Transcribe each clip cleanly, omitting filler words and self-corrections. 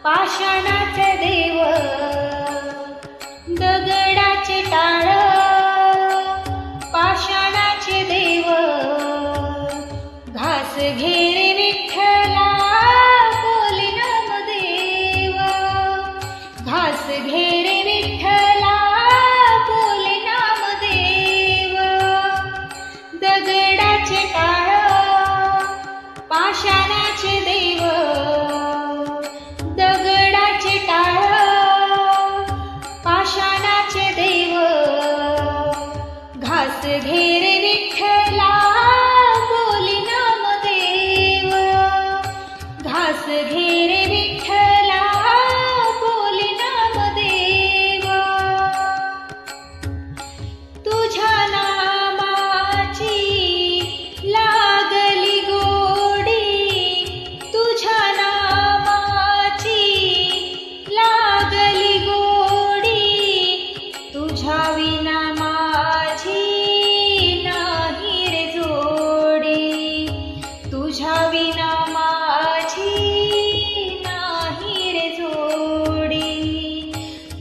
पाषाणाचे देव दगडाचे टाळ, पाषाणाचे देव घास घेरे विठ्ठला बोले नामदेव, घास घेरे विठ्ठला बोले नामदेव। दगडाचे टाळ पाषाणाचे देव, दगडाचे टाळ पाषाणाचे देव घास घेरे विठ्ठला बोले नामदेव, घास घेरे विठ्ठला बोले नामदेव। तुझ्या नामाची लागली गोडी, तुझ्या नामाची लागली गोडी, तुझ्या विना माझी नाही रे जोडी, तुझ्या विना माझी नाही रे जोडी।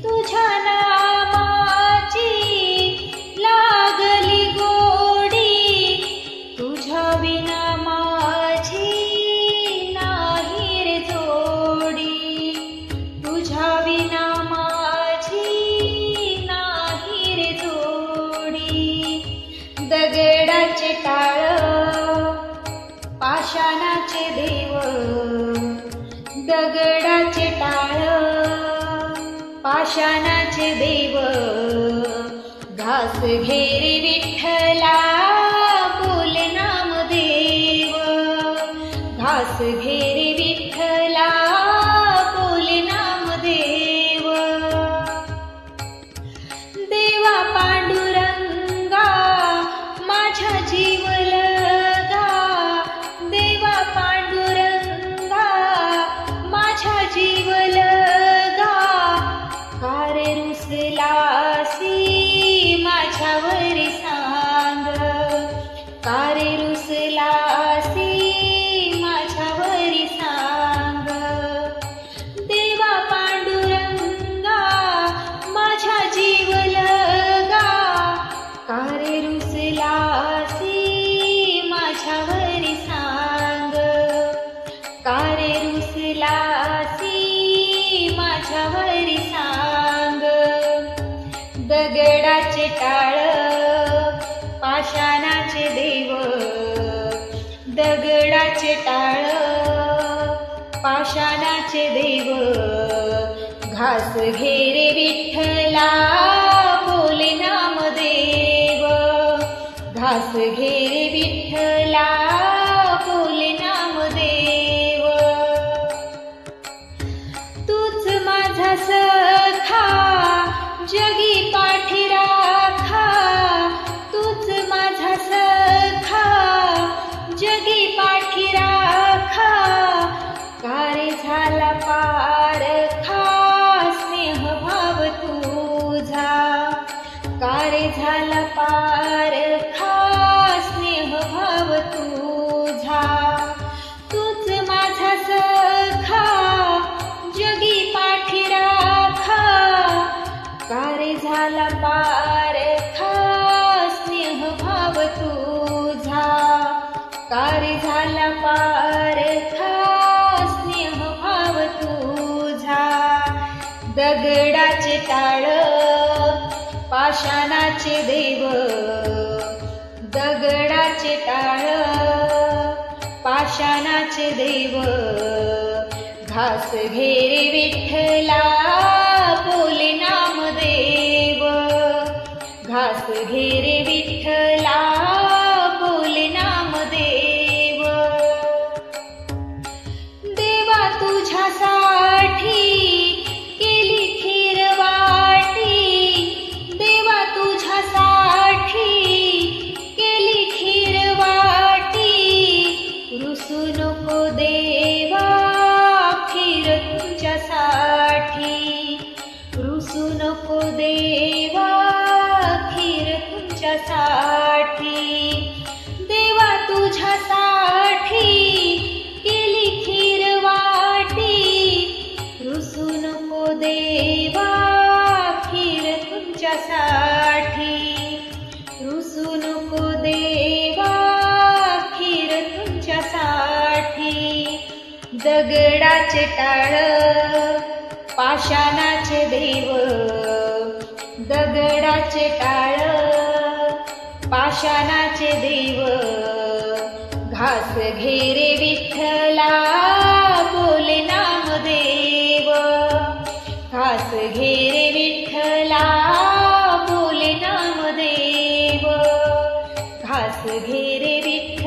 तुझ्या नामाची लागली गोडी, तुझ्या विना माझी नाही रे जोडी, तुझ्या विना माझी नाही रे जोडी। दगडाचे टाळ पाषाणाचे देव, दगडाचे टाळ पाषाणाचे देव घास घेरे विठ्ठला बोले नामदेव, घास घेरे विठ्ठला बोले नामदेव। देवा पांडुरंगा माझ्या जीव लगा, देवा पांडुरंगा माझ्या जीव लगा। का रे रुसलासी माझ्यावरी सांग, का रे रुसलासी माझ्यावरी सांग। देवा पांडुरंगा माझ्या जीव लगा, का रे रुसलासी माझ्यावरी सांग, का रे रुसलासी माझ्यावरी सांग। दगडाचे टाळ पाषाणाचे देव, दगडाचे टाळ पाषाणाचे देव घास घेरे विठ्ठला बोले नामदेव, घास घेरे विठ्ठला बोले नामदेव। तूच माझा सखा जगी पाठी राखा, तूच माझा सखा जगी पाठी राखा। का रे झाला पारखा स्नेह भाव तुझा, का रे झाला पारखा स्नेह भाव तुझा। तूच माझा सखा जगी पाठी राखा, का रे झाला पारखा स्नेह भाव तुझा, का रे झाला पारखा स्नेह भाव तुझा। दगडाचे टाळ पाषाणाचे देव, दगडाचे टाळ पाषाणाचे देव घास घेरे विठ्ठला बोले नामदेव, घास घेरे विठ्ठला बोले नामदेव। देवा तुझ्यासाठी केली खीर वाटी, देवा तुझ्यासाठी केली खीर वाटी। रुसू नको देवा खीर तुझ्यासाठी, रुसू नको देवा खीर तुझ्यासाठी। नको देवा खीर तुमच्यासाठी, दगडाचे टाळ पाषाणाचे देव, दगडाचे टाळ पाषाणाचे देव, घास घेरे विठ्ठला बोले नामदेव, घास घेरे विठ्ठला बोले नामदेव, घास घेरे विठ्ठला